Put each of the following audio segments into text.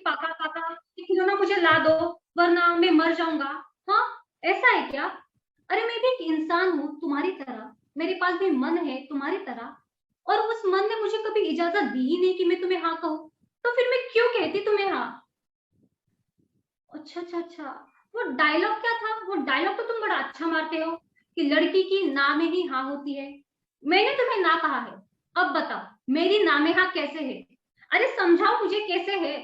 पापा पापा ये खिलौना मुझे ला दो वरना मैं मर जाऊंगा। हाँ, ऐसा है क्या? अरे मैं भी एक इंसान हूँ तुम्हारी तरह, मेरे पास भी मन है तुम्हारी तरह, और उस मन ने मुझे कभी इजाजत दी ही नहीं कि मैं तुम्हें हाँ कहूँ, तो फिर मैं क्यों कहती तुम्हें हाँ? अच्छा अच्छा अच्छा, वो डायलॉग क्या था? वो डायलॉग तो तुम बड़ा अच्छा मारते हो कि लड़की की ना में ही हाँ होती है। मैंने तुम्हें ना कहा है, अब बताओ मेरी ना में हाँ कैसे है? अरे समझाओ मुझे कैसे है?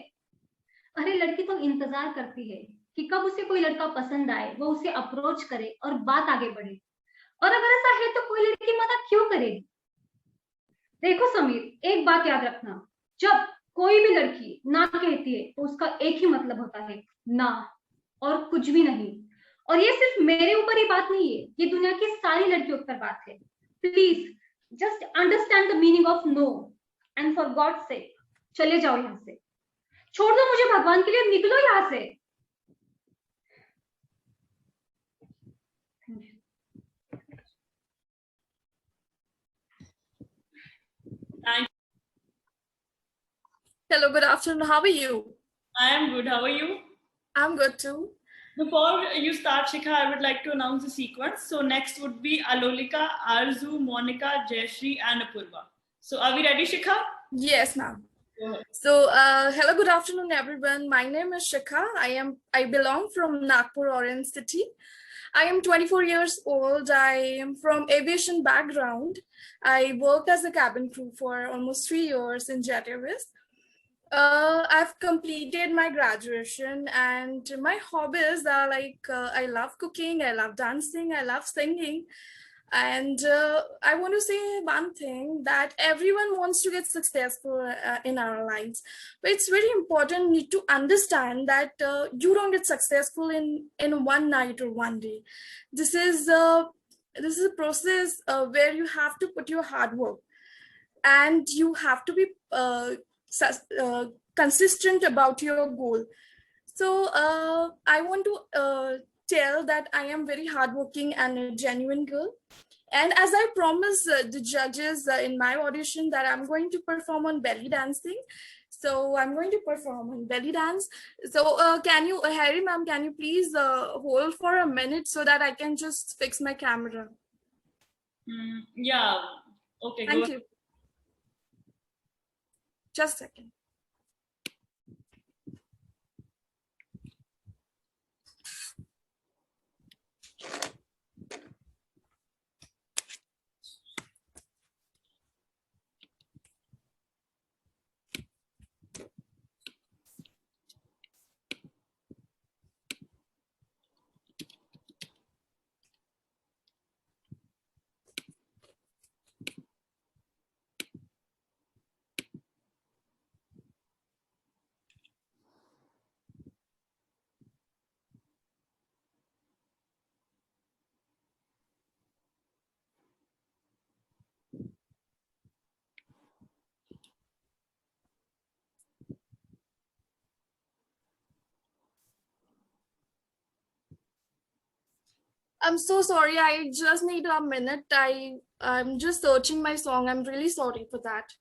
अरे लड़की तो इंतजार करती है कि कब उसे कोई लड़का पसंद आए, वो उसे अप्रोच करे और बात आगे बढ़े। और अगर ऐसा है तो कोई लड़की मना क्यों करेगी? देखो समीर, एक बात याद रखना, जब कोई भी लड़की ना कहती है तो उसका एक ही मतलब होता है, ना, और कुछ भी नहीं। और ये सिर्फ मेरे ऊपर ही बात नहीं है, ये दुनिया की सारी लड़कियों पर बात है। Please just understand the meaning of no, and for God sake चले जाओ यहाँ से, छोड़ दो मुझे, भगवान के लिए निकलो यहाँ से। Thank Hello, good afternoon. How are you? I am good. How are you? I'm good too. Before you start, Shikha, I would like to announce the sequence. So next would be Alolika, Arzu, Monica, Jayashree, and Apurva. So are we ready, Shikha? Yes, ma'am. Go ahead. So, hello, good afternoon, everyone. My name is Shikha. I belong from Nagpur, Orange City. I am 24 years old. I am from aviation background. I worked as a cabin crew for almost 3 years in Jet Airways. I've completed my graduation, and my hobbies are like I love cooking, I love dancing, I love singing. And I want to say one thing, that everyone wants to get successful in our lives, but it's very important need to understand that you don't get successful in one night or one day. This is a process where you have to put your hard work, and you have to be consistent about your goal. So I want to tell that I am very hardworking and a genuine girl. And as I promised the judges in my audition that I'm going to perform on belly dancing, so I'm going to perform on belly dance. So can you, Harry ma'am, can you please hold for a minute so that I can just fix my camera? Yeah. Okay. Thank go you. Just a second. I'm so sorry. I just need a minute. I'm just searching my song. I'm really sorry for that.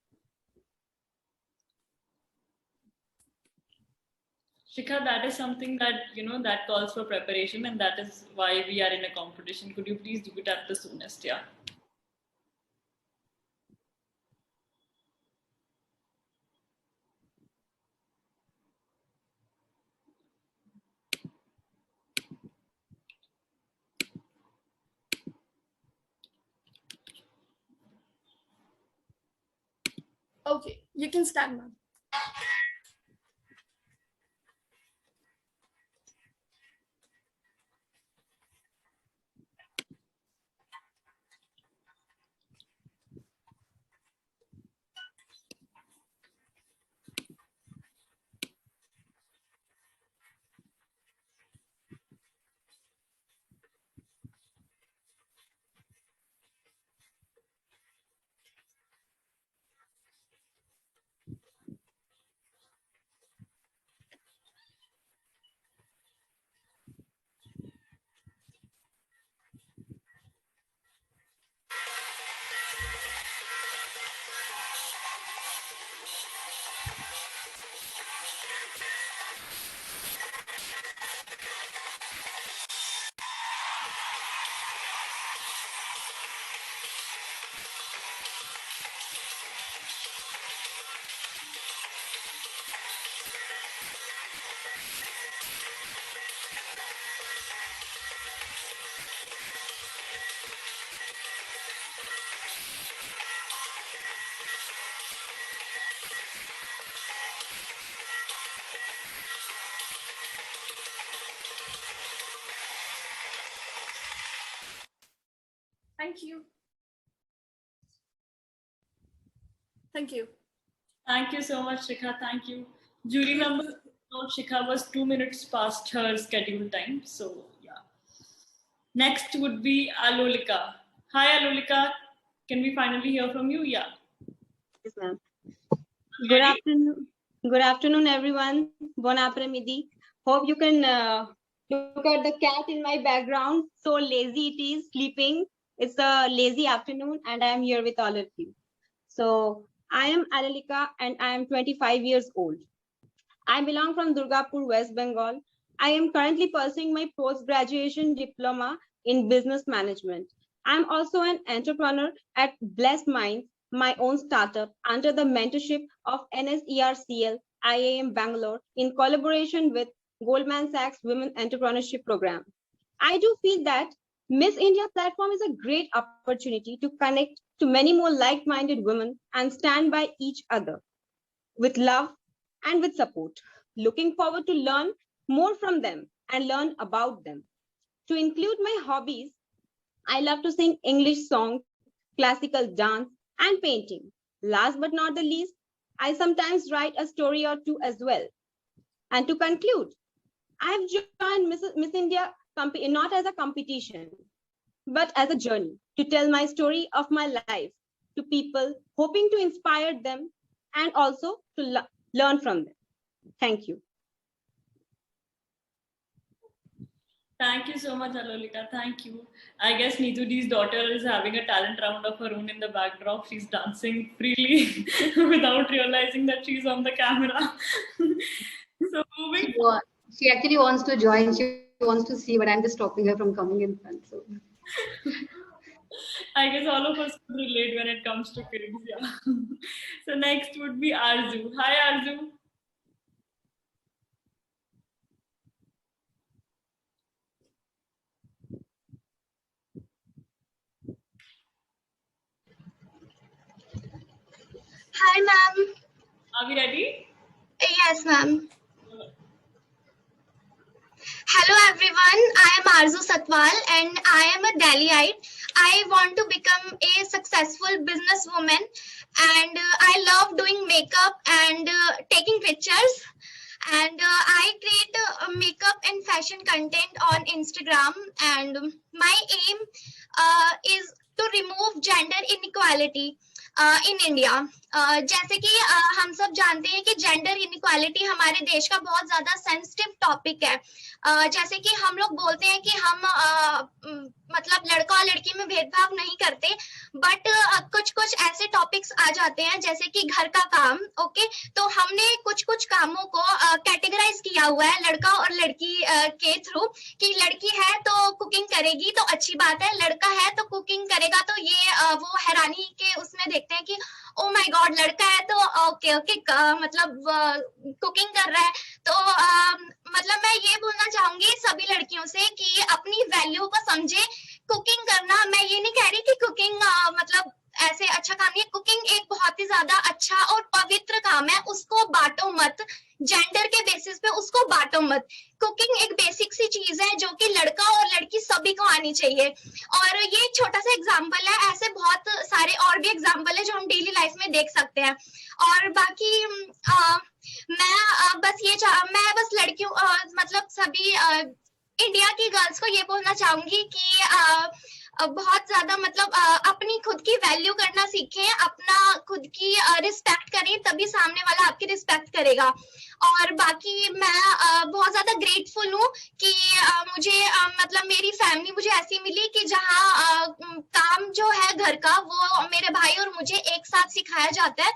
Shikha, that is something that that calls for preparation, and that is why we are in a competition. Could you please do it at the soonest? Yeah. Okay, you can start, ma'am. Thank you. Thank you. Thank you so much, Shikha. Thank you. Jury member thought Shikha was 2 minutes past her scheduled time. So, yeah. Next would be Alolika. Hi, Alolika. Can we finally hear from you? Yeah. Yes, ma'am. Good afternoon. Good afternoon, everyone. Bon après-midi. Hope you can look at the cat in my background. So lazy it is, sleeping. It's a lazy afternoon, and I am here with all of you. So I am Alolika, and I am 25 years old. I belong from Durgapur, West Bengal. I am currently pursuing my post-graduation diploma in business management. I'm also an entrepreneur at Blessed Minds, my own startup under the mentorship of NSERCL IAM Bangalore in collaboration with Goldman Sachs Women Entrepreneurship Program. I do feel that Miss India platform is a great opportunity to connect to many more like-minded women and stand by each other with love and with support. Looking forward to learn more from them and learn about them. To include my hobbies, I love to sing English songs, classical dance, and painting. Last but not the least, I sometimes write a story or two as well. And to conclude, I've joined Miss India not as a competition, but as a journey to tell my story of my life to people, hoping to inspire them and also to learn from them. Thank you. Thank you so much, Alolika. Thank you. I guess Neetudi's daughter is having a talent round of her own in the backdrop. She's dancing freely without realizing that she's on the camera. So moving. She actually wants to join. She wants to see, but I'm just stopping her from coming in front. So I guess all of us could relate when it comes to kids. Yeah. So next would be Arzu. Hi, Arzu. Hi, ma'am. Are we ready? Yes, ma'am. Hello, everyone. I am Arzu Satwal and I am a Delhiite. I want to become a successful businesswoman and I love doing makeup and taking pictures. And I create makeup and fashion content on Instagram. And my aim is to remove gender inequality in India जैसे कि हम सब जानते हैं कि gender inequality हमारे देश का बहुत ज्यादा सेंसिटिव टॉपिक है जैसे कि हम लोग बोलते हैं कि हम मतलब लड़का और लड़की में भेदभाव नहीं करते बट कुछ कुछ ऐसे टॉपिक्स आ जाते हैं जैसे कि घर का काम ओके तो हमने कुछ कुछ कामों को कैटेगराइज किया हुआ है लड़का और लड़की के थ्रू कि लड़की है तो कुकिंग करेगी तो अच्छी बात है लड़का है तो कुकिंग करेगा तो ये वो हैरानी के उसमें देखते हैं कि ओ माय गॉड लड़का है तो ओके ओके मतलब कुकिंग कर रहा है तो मतलब मैं ये बोलना चाहूंगी सभी लड़कियों से कि अपनी वैल्यू को समझे कुकिंग करना मैं ये नहीं कह रही कि कुकिंग मतलब ऐसे अच्छा काम नहीं है कुकिंग एक बहुत ही ज्यादा अच्छा और पवित्र काम है उसको बांटो मत जेंडर के बेसिस पे उसको बांटो मत कुकिंग एक बेसिक सी चीज है जो कि लड़का और लड़की सभी को आनी चाहिए और ये एक छोटा सा एग्जांपल है ऐसे बहुत सारे और भी एग्जांपल है जो हम डेली लाइफ में देख सकते हैं और बाकी मैं बस लड़कियों मतलब सभी इंडिया की गर्ल्स को ये बोलना चाहूंगी कि बहुत ज्यादा मतलब अपनी खुद की वैल्यू करना सीखें अपना खुद की रिस्पेक्ट करें तभी सामने वाला आपकी रिस्पेक्ट करेगा और बाकी मैं बहुत ज्यादा ग्रेटफुल हूँ कि मुझे मतलब मेरी फैमिली मुझे ऐसी मिली कि जहाँ काम जो है घर का वो मेरे भाई और मुझे एक साथ सिखाया जाता है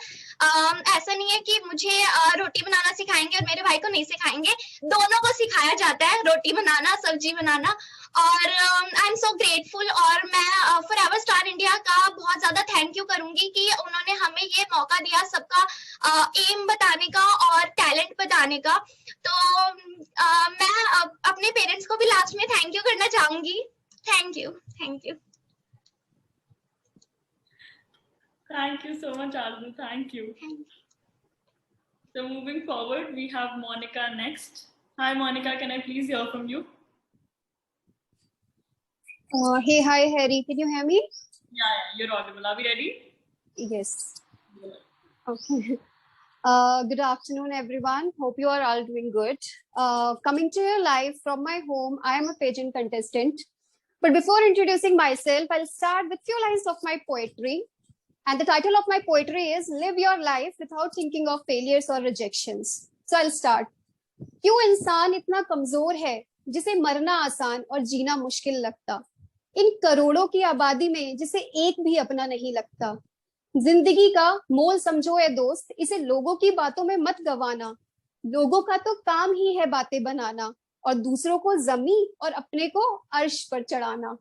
ऐसा नहीं है कि मुझे रोटी बनाना सिखाएंगे और मेरे भाई को नहीं सिखाएंगे दोनों को सिखाया जाता है रोटी बनाना सब्जी बनाना और आई एम सो ग्रेटफुल और मैं फॉरएवर स्टार इंडिया का बहुत ज्यादा थैंक यू करूंगी कि उन्होंने हमें ये मौका दिया सबका एम बताने का और टैलेंट बताने का तो मैं अपने पेरेंट्स को भी लास्ट में थैंक यू करना चाहूंगी thank you Thank you so much, Arzu. Thank you. So moving forward, we have Monica next. Hi, Monica. Can I please hear from you? Hey, hi, Harry. Can you hear me? You're audible. Are we ready? Yes. Okay. Good afternoon, everyone. Hope you are all doing good. Coming to your live from my home, I am a pageant contestant. But before introducing myself, I'll start with few lines of my poetry. And the title of my poetry is Live Your Life Without Thinking of Failures or Rejections. So I'll start. क्यों इंसान इतना कमजोर है जिसे मरना आसान और जीना मुश्किल लगता, इन करोड़ों की आबादी में जिसे एक भी अपना नहीं लगता। जिंदगी का मोल समझो ए दोस्त, इसे लोगों की बातों में मत गवाना, लोगों का तो काम ही है बातें बनाना और दूसरों को जमी और अपने को अर्श पर चढ़ाना।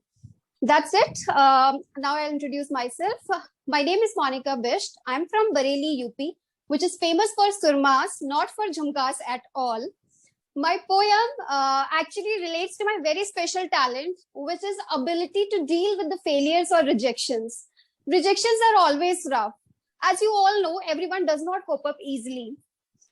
That's it. Now I'll introduce myself. My name is Monica Bisht. I'm from Bareilly, UP, which is famous for surmas, not for jhumkas at all. My poem actually relates to my very special talent, which is ability to deal with the failures or rejections. Rejections are always rough. As you all know, everyone does not cope up easily.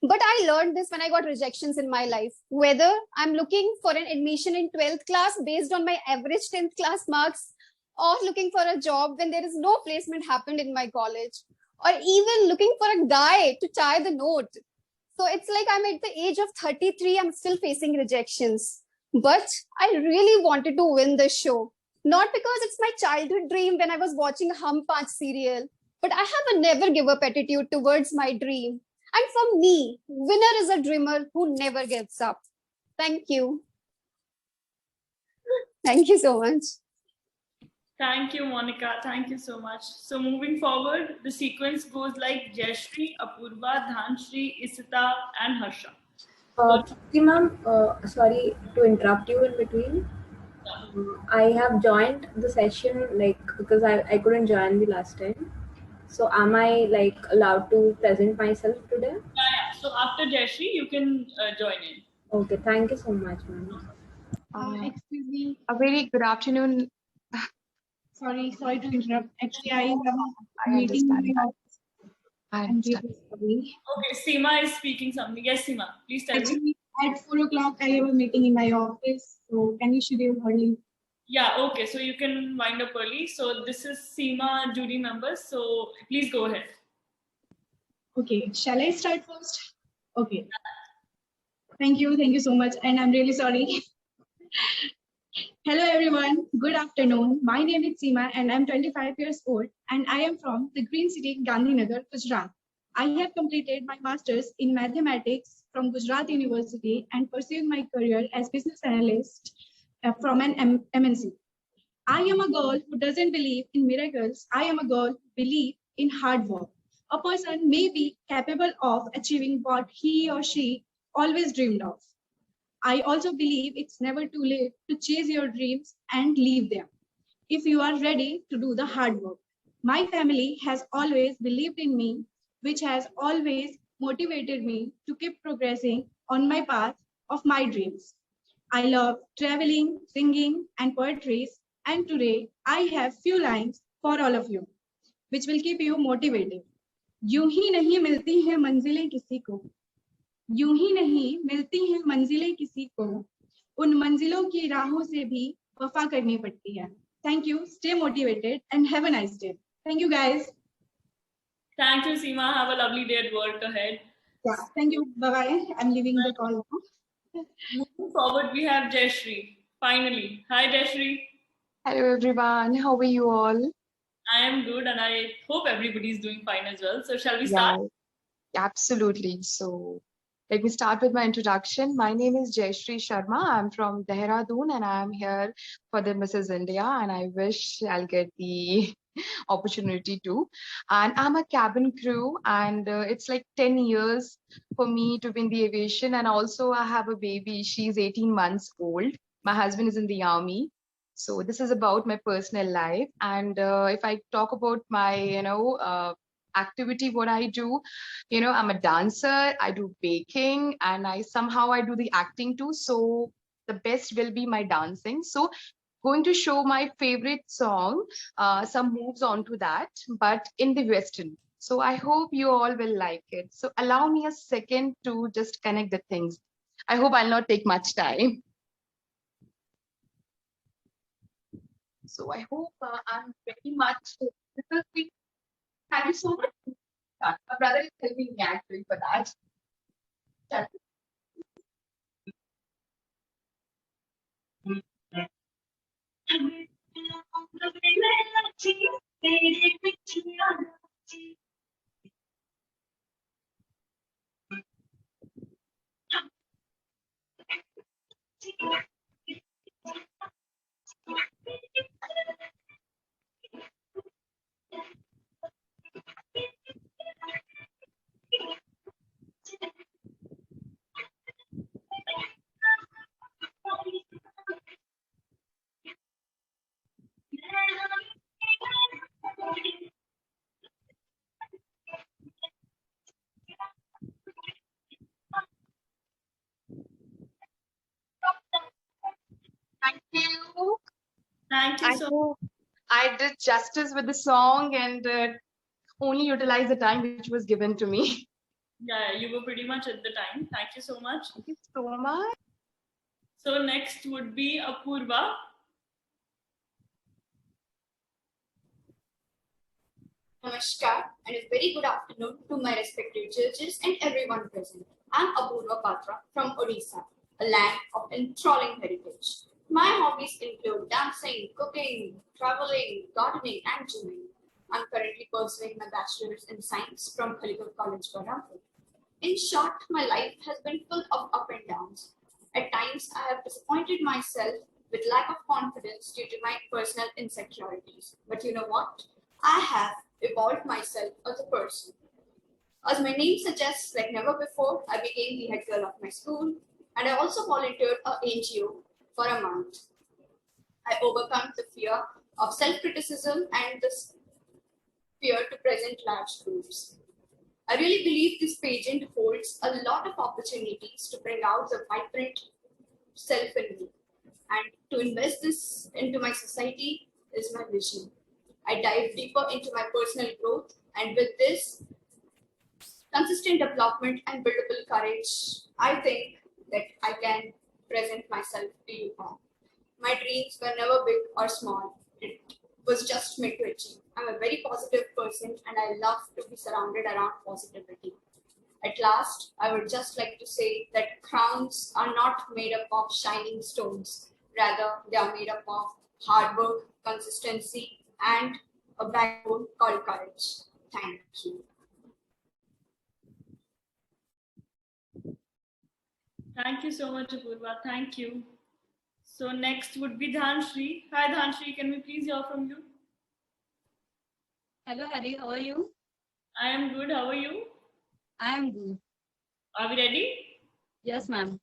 But I learned this when I got rejections in my life. Whether I'm looking for an admission in 12th class based on my average 10th class marks, or looking for a job when there is no placement happened in my college, or even looking for a guy to tie the knot. So it's like I'm at the age of 33, I'm still facing rejections. But I really wanted to win this show. Not because it's my childhood dream when I was watching Hum Paanch serial, but I have a never give up attitude towards my dream. And for me, winner is a dreamer who never gives up. Thank you. Thank you so much. Thank you, Monica. Thank you so much. So moving forward, the sequence goes like Jayashri, Apurva, Dhanshri, Isita, and Harsha. Ma'am, sorry to interrupt you in between. I have joined the session because I couldn't join the last time. So am I allowed to present myself today? Yeah. So after Jayashri, you can join in. Okay, thank you so much, ma'am. Excuse me, a very good afternoon. Sorry to interrupt. Actually, I have a meeting in my office. I'm really sorry. Okay, Seema is speaking something. Yes, Seema, please tell me. Actually, at 4 o'clock, I have a meeting in my office. So can you schedule early? Yeah, okay. So you can wind up early. So this is Seema, jury member. So please go ahead. Okay, shall I start first? Okay. Thank you so much. And I'm really sorry. Hello everyone, good afternoon. My name is Seema and I'm 25 years old and I am from the Green City, Gandhinagar, Gujarat. I have completed my master's in mathematics from Gujarat University and pursued my career as business analyst from an MNC. I am a girl who doesn't believe in miracles. I am a girl who believes in hard work. A person may be capable of achieving what he or she always dreamed of. I also believe it's never too late to chase your dreams and leave them if you are ready to do the hard work. My family has always believed in me, which has always motivated me to keep progressing on my path of my dreams. I love traveling, singing, and poetry, and today I have few lines for all of you, which will keep you motivated. यूं ही नहीं मिलती हैं मंजिलें किसी को, यूं ही नहीं मिलती हैं मंजिलें किसी को, उन मंजिलों की राहों से भी वफा करनी पड़ती है. Thank you. Stay motivated and have a nice day. Thank you, guys. Thank you, Seema. Have a lovely day at work ahead. Yeah, thank you. Bye-bye. I'm leaving the call now. Moving forward, we have Jayashri. Finally. Hi, Jayashri. Hello, everyone. How are you all? I am good and I hope everybody is doing fine as well. So shall we start? Yeah, absolutely. So let me start with my introduction. My name is Jayashri Sharma. I'm from Dehradun and I'm here for the Mrs. India and I wish I'll get the opportunity to. And I'm a cabin crew and it's like 10 years for me to be in the aviation, and also I have a baby. She's 18 months old. My husband is in the army. So this is about my personal life. And if I talk about my, activity, what I do, I'm a dancer, I do baking, and I do the acting too. So the best will be my dancing. So going to show my favorite song, some moves onto that, but in the Western. So I hope you all will like it. So allow me a second to just connect the things. I hope I'll not take much time. So I hope I'm very much because thank you so much. My brother is helping me actually for that. Thank you. Thank you I so hope I did justice with the song and only utilize the time which was given to me. Yeah, you were pretty much at the time. Thank you so much. Thank you so much. So next would be Apurva. Namaskar and a very good afternoon to my respected judges and everyone present. I'm Apurva Patra from Odisha, a land of enthralling heritage. My hobbies include dancing, cooking, traveling, gardening, and gymming. I'm currently pursuing my bachelor's in science from Khaligraph College, Berhampur. In short, my life has been full of ups and downs. At times, I have disappointed myself with lack of confidence due to my personal insecurities. But you know what? I have evolved myself as a person. As my name suggests, like never before, I became the head girl of my school, and I also volunteered at NGO for a month. I overcome the fear of self-criticism and the fear to present large groups. I really believe this pageant holds a lot of opportunities to bring out the vibrant self in me, and to invest this into my society is my vision. I dive deeper into my personal growth, and with this consistent development and buildable courage, I think that I can present myself to you all. My dreams were never big or small. It was just made to achieve. I'm a very positive person and I love to be surrounded around positivity. At last, I would just like to say that crowns are not made up of shining stones. Rather, they are made up of hard work, consistency, and a backbone called courage. Thank you. Thank you so much, Apurva. Thank you. So next would be Dhanshri. Hi Dhanshri, can we please hear from you? Hello Hari, how are you? I am good. How are you? I am good. Are we ready? Yes, ma'am.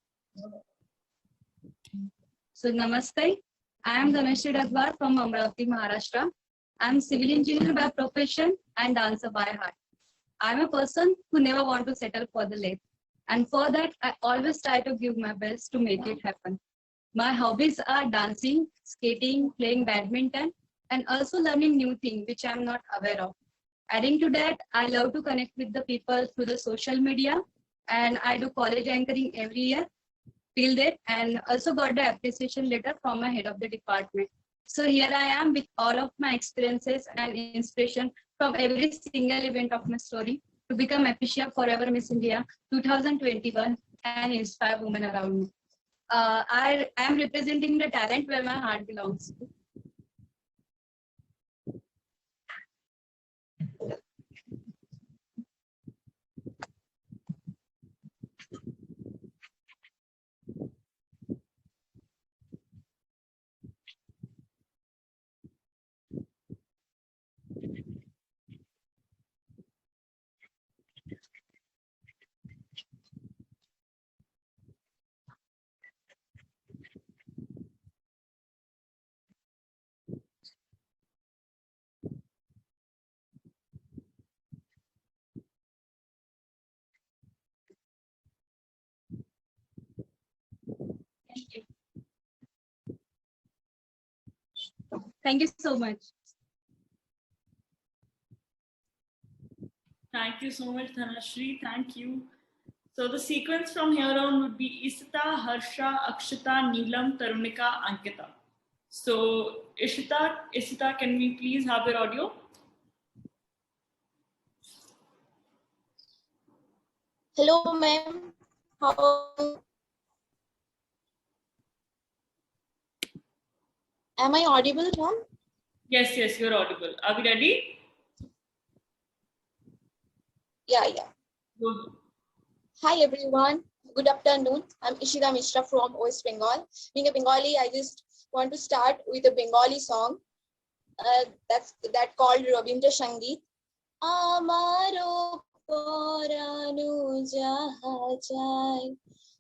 So namaste. I am Dhanashri Dagwar from Amravati, Maharashtra. I am civil engineer by profession and dancer by heart. I am a person who never want to settle for the less. And for that, I always try to give my best to make it happen. My hobbies are dancing, skating, playing badminton, and also learning new things which I'm not aware of. Adding to that, I love to connect with the people through the social media, and I do college anchoring every year till date, and also got the appreciation letter from my head of the department. So here I am with all of my experiences and inspiration from every single event of my story to become Appreciate Forever Miss India 2021 and inspire women around me. I am representing the talent where my heart belongs to. Thank you. Thank you so much. Thank you so much, Dhanashri. Thank you. So the sequence from here on would be Isita, Harsha, Akshita, Neelam, Tarunika, Ankita. So Ishita, can we please have your audio? Hello, ma'am. Am I audible, ma'am? Yes, you're audible. Are we ready? Yeah. Good. Hi, everyone. Good afternoon. I'm Ishita Mishra from West Bengal. Being a Bengali, I just want to start with a Bengali song that called Rabindra Sangeet. Amaro poranu jaha jai,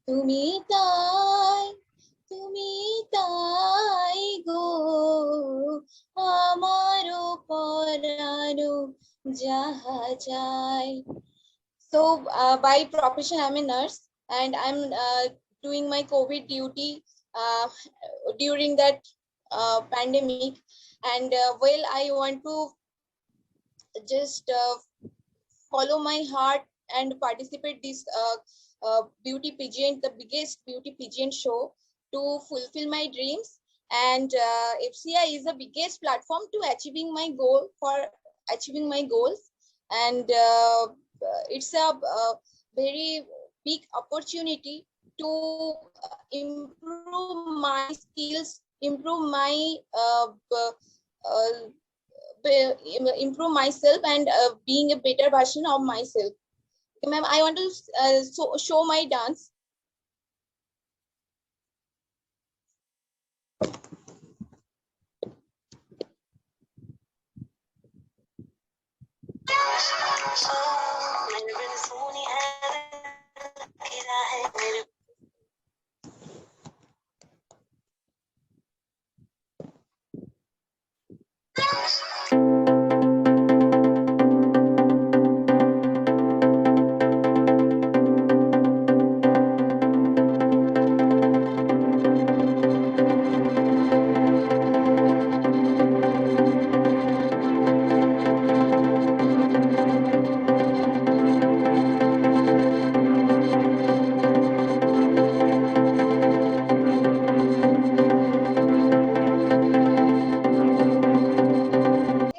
tumi tai go. Amaro poranu jaha jai. So by profession, I'm a nurse, and I'm doing my COVID duty during that pandemic. And I want to just follow my heart and participate this beauty pageant, the biggest beauty pageant show, to fulfill my dreams. And FCI is the biggest platform to achieving my goals. And it's a very big opportunity to improve my skills, improve myself, and being a better version of myself. Ma'am, I want to show my dance.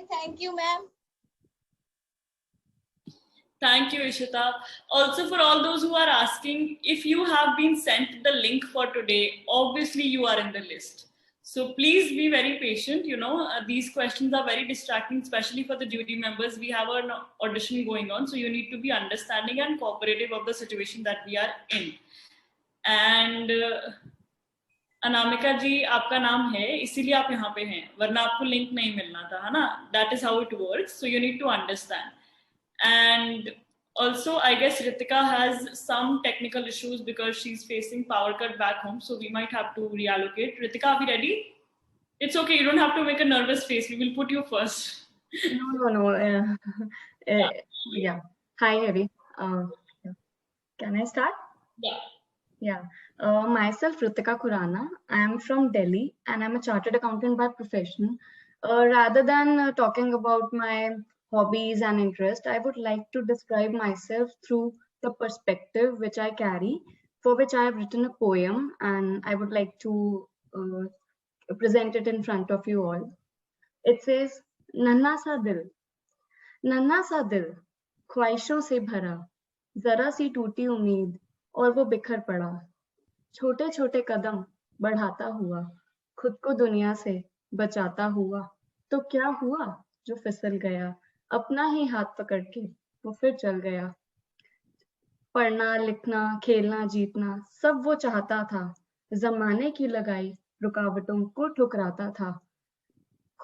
Thank you, ma'am. Thank you, Ishita. Also, for all those who are asking, if you have been sent the link for today, obviously you are in the list. So please be very patient. These questions are very distracting, especially for the jury members. We have an audition going on, so you need to be understanding and cooperative of the situation that we are in. And Anamika जी, आपका नाम है, इसीलिए आप यहाँ पे हैं, वरना आपको लिंक नहीं मिलना था, है ना? That is how it works. So you need to understand. And also, I guess Ritika has some technical issues because she's facing power cut back home. So we might have to reallocate. Ritika, are we ready? It's okay. You don't have to make a nervous face. We will put you first. No. Yeah. Hi, Heavy. Can I start? Yeah. Myself, Ritika Khurana. I am from Delhi and I'm a chartered accountant by profession. Rather than talking about my hobbies and interests, I would like to describe myself through the perspective which I carry, for which I have written a poem, and I would like to present it in front of you all. It says, नन्हा सा दिल ख्वाहिशों से भरा, जरा सी टूटी उम्मीद और वो बिखर पड़ा, छोटे छोटे कदम बढ़ाता हुआ, खुद को दुनिया से बचाता हुआ, तो क्या हुआ जो फिसल गया, अपना ही हाथ पकड़ के वो फिर चल गया। पढ़ना लिखना खेलना जीतना सब वो चाहता था, जमाने की लगाई रुकावटों को ठुकराता था,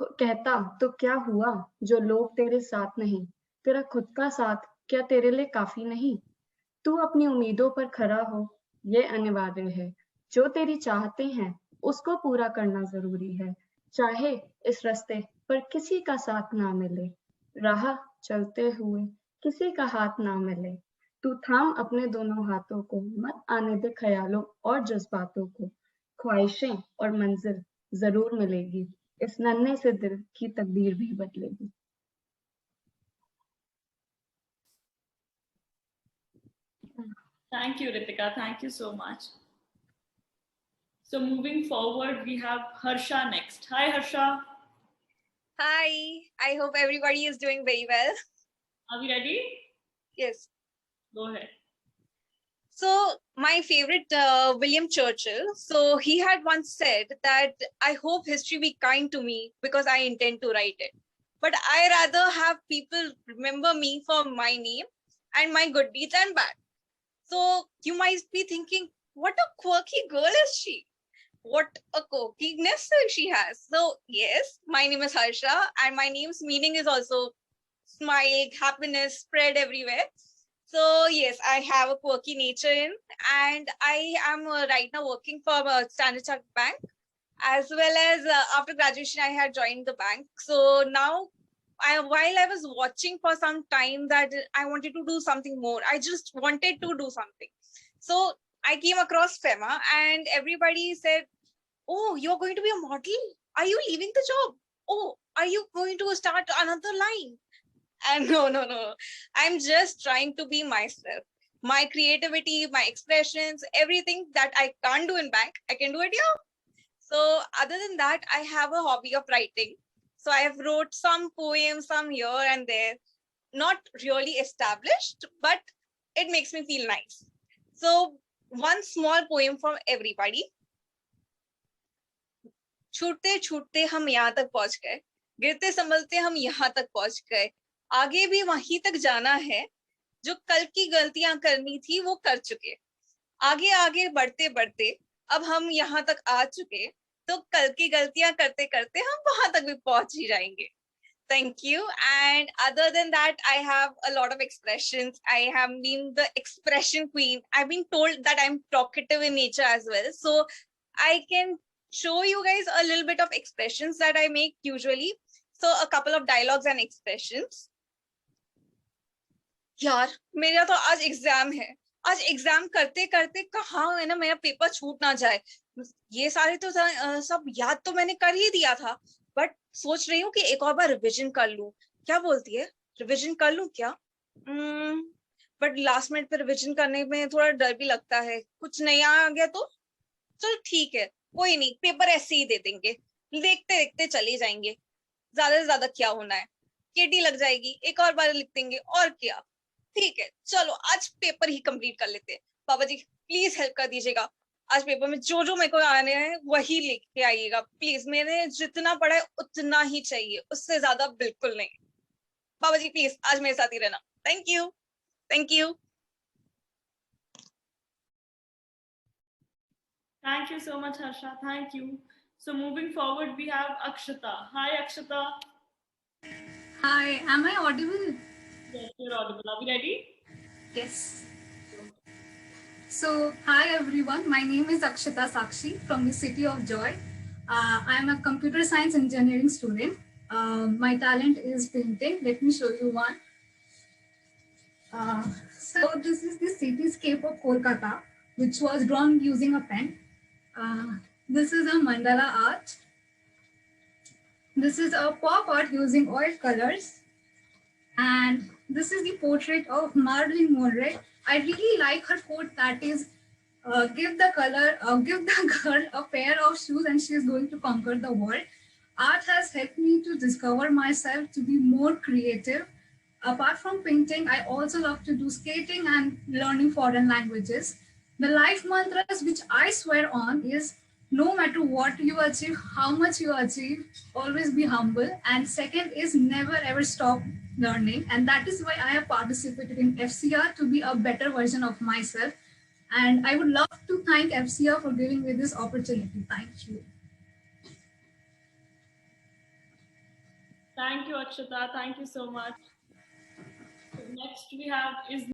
कहता तो क्या हुआ जो लोग तेरे साथ नहीं, तेरा खुद का साथ क्या तेरे लिए काफी नहीं, तू अपनी उम्मीदों पर खरा हो ये अनिवार्य है, जो तेरी चाहते हैं उसको पूरा करना जरूरी है, चाहे इस रास्ते पर किसी का साथ ना मिले, राह चलते हुए किसी का हाथ ना मिले, तू थाम अपने दोनों हाथों को, मत आने दे ख्यालों और जज्बातों को, ख्वाहिशें और मंजिल जरूर मिलेगी, इस नन्हे से दिल की तकदीर भी बदलेगी। Thank you, Ritika. Thank you so much. So moving forward, we have Harsha next. Hi, Harsha. Hi, I hope everybody is doing very well. Are we ready? Yes. Go ahead. So my favorite William Churchill, so he had once said that I hope history be kind to me because I intend to write it. But I rather have people remember me for my name and my good deeds and bad. So you might be thinking, what a quirky girl is she? What a quirkiness she has. So yes, my name is Harsha and my name's meaning is also smile, happiness spread everywhere. So yes, I have a quirky nature in, and I am right now working for Standard Chartered Bank, as well as after graduation I had joined the bank. So now, while I was watching for some time that I wanted to do something more, I just wanted to do something. So I came across FEMA, and everybody said, "Oh, you're going to be a model? Are you leaving the job? Oh, are you going to start another line?" And no. I'm just trying to be myself. My creativity, my expressions, everything that I can't do in bank, I can do it here. So other than that, I have a hobby of writing. So I have wrote some poems, some here and there, not really established, but it makes me feel nice. So one small poem for everybody. छूटते छूटते हम यहाँ तक पहुंच गए, गिरते संभलते हम यहाँ तक पहुंच गए, आगे भी वहीं तक जाना है, जो कल की गलतियां करनी थी वो कर चुके, आगे आगे बढ़ते बढ़ते अब हम यहाँ तक आ चुके, तो कल की गलतियां करते करते हम वहां तक भी पहुंच ही जाएंगे. Thank you. And other than that, I have a lot of expressions. I have been the expression queen. I've been told that I'm talkative in nature as well. So I can show you guys a little bit of expressions that I make usually. So a couple of dialogues and expressions. यार मेरा तो आज exam है, आज exam करते करते कहाँ है ना मेरा पेपर छूट ना जाए. ये सारे तो सब याद तो मैंने कर ही दिया था, बट सोच रही हूँ कि एक और बार रिविजन कर लूं. क्या बोलती है, रिविजन कर लूं क्या? बट लास्ट मिनट पे रिविजन करने में थोड़ा डर भी लगता है, कुछ नया आ गया तो चलो ठीक है, कोई नहीं, पेपर ऐसे ही दे देंगे, देखते देखते चले जाएंगे, ज्यादा से ज्यादा क्या होना है, केटी लग जाएगी, एक और बार लिख देंगे, और क्या, ठीक है चलो आज पेपर ही कंप्लीट कर लेते हैं. बाबा जी प्लीज हेल्प कर दीजिएगा, आज पेपर में जो जो मेरे को आने हैं वही लिख के आइएगा प्लीज, मैंने जितना पढ़ा है उतना ही चाहिए, उससे ज्यादा बिल्कुल नहीं. बाबा जी प्लीज आज मेरे साथ ही रहना. Thank you. Thank you. Thank you so much, Harsha. Thank you. So moving forward, we have Akshata. Hi, Akshata. Hi, am I audible? Yes, you're audible. Are we ready? Yes. So, hi everyone. My name is Akshata Sakshi from the City of Joy. I am a computer science engineering student. My talent is painting. Let me show you one. So this is the cityscape of Kolkata, which was drawn using a pen. This is a mandala art. This is a pop art using oil colors. And this is the portrait of Marilyn Monroe. I really like her quote that is, give the girl a pair of shoes and she is going to conquer the world. Art has helped me to discover myself, to be more creative. Apart from painting, I also love to do skating and learning foreign languages. The life mantras which I swear on is, no matter what you achieve, how much you achieve, always be humble. And second is never ever stop learning. And that is why I have participated in FCR to be a better version of myself. And I would love to thank FCR for giving me this opportunity. Thank you. Thank you, Akshata. Thank you so much. So next we have is